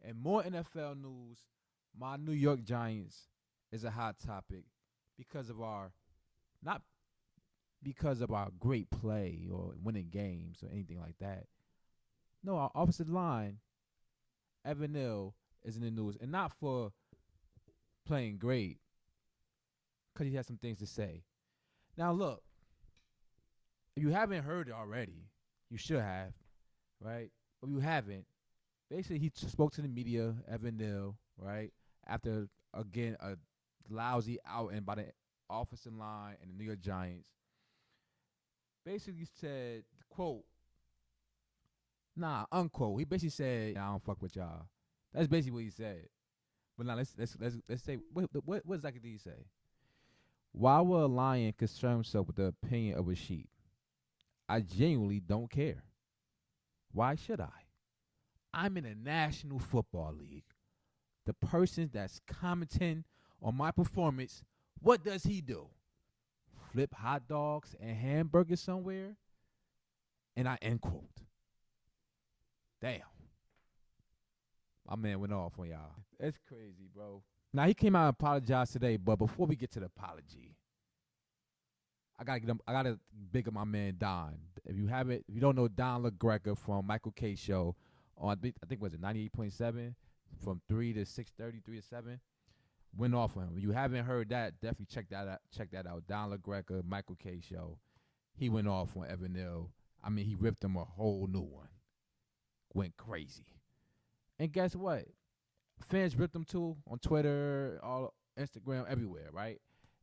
And more NFL news, my New York Giants is a hot topic because of our not because of our great play or winning games or anything like that. No, our offensive line, Evan Neal, is in the news, and not for playing great, because he has some things to say. Now, look, if you haven't heard it already, you should have, right? But if you haven't, basically he spoke to the media, Evan Neal, right? After, again, a lousy outing by the offensive line and the New York Giants. Basically said, quote, nah, unquote. He basically said, I don't fuck with y'all. That's basically what he said. But now let's say what exactly did he say? Why would a lion concern himself with the opinion of a sheep? I genuinely don't care. Why should I? I'm in the National Football League. The person that's commenting on my performance, what does he do? Flip hot dogs and hamburgers somewhere? And I end quote. Damn. My man went off on y'all. That's crazy, bro. Now he came out and apologized today, but before we get to the apology, I gotta big up my man Don. If you don't know Don LaGreca from Michael K show on I think was it 98.7 from 3 to 6:30, 3 to 7. Went off on him. If you haven't heard that, definitely check that out. Check that out. Don LaGreca, Michael K show. He went off on Evan Neal. I mean, he ripped him a whole new one. Went crazy. And guess what? Fans ripped him too on Twitter, all Instagram, everywhere, right?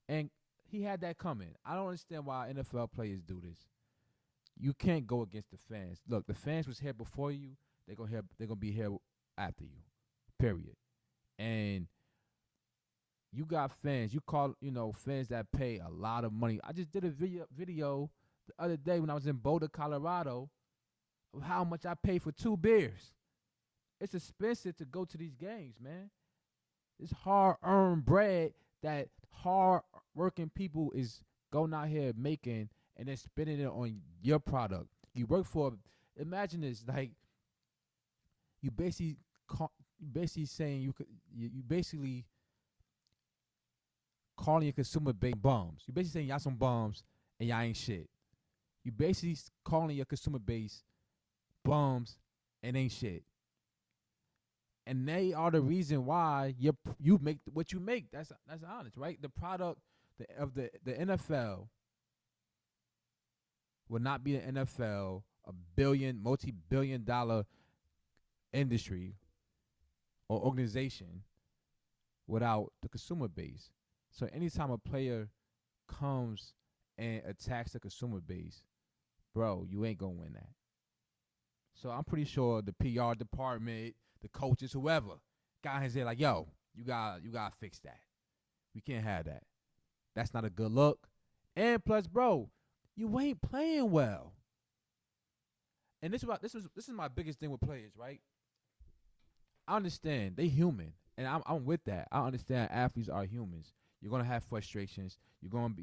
And he had that coming. I don't understand why NFL players do this. You can't go against the fans. Look, the fans was here before you. They're gonna be here after you. Period. And you got fans. You call fans that pay a lot of money. I just did a video the other day when I was in Boulder, Colorado, of how much I paid for 2 beers. It's expensive to go to these games, man. It's hard-earned bread that hard-working people is going out here making and then spending it on your product. You work for. Imagine this, like you basically saying you basically calling your consumer base bums. You basically saying y'all some bums and y'all ain't shit. You basically calling your consumer base bums and ain't shit. And they are the reason why you make what you make. That's honest, right? The product of the NFL will not be an NFL, a multi-billion-dollar industry or organization without the consumer base. So anytime a player comes and attacks the consumer base, bro, you ain't gonna win that. So I'm pretty sure the PR department, the coaches, whoever, got his head like, yo, you gotta fix that. We can't have that. That's not a good look. And plus, bro, you ain't playing well. And this is my biggest thing with players, right? I understand they human, and I'm with that. I understand athletes are humans. You're gonna have frustrations. You're gonna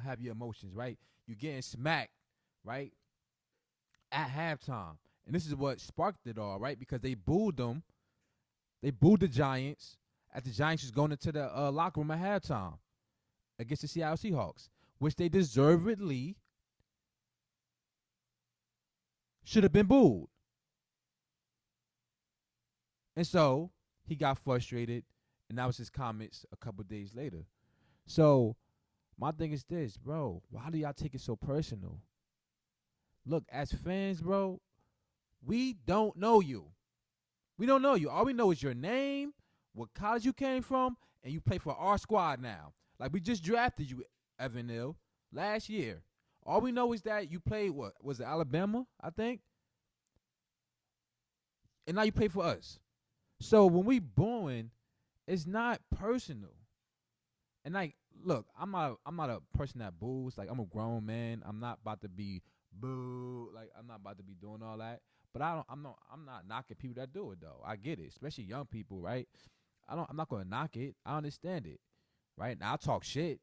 have your emotions, right? You're getting smacked, right? At halftime. And this is what sparked it all, right? Because they booed them. They booed the Giants as the Giants was going into the locker room at halftime against the Seattle Seahawks, which they deservedly should have been booed. And so he got frustrated, and that was his comments a couple days later. So my thing is this, bro. Why do y'all take it so personal? Look, as fans, bro, we don't know you. We don't know you. All we know is your name, what college you came from, and you play for our squad now. Like, we just drafted you, Evan Neal, last year. All we know is that you played, what, was it Alabama, I think? And now you play for us. So when we booing, it's not personal. And like, look, I'm not a person that boos. Like, I'm a grown man. I'm not about to be boo. Like, I'm not about to be doing all that. But I'm not knocking people that do it though. I get it, especially young people, right? I'm not gonna knock it. I understand it, right? Now I talk shit.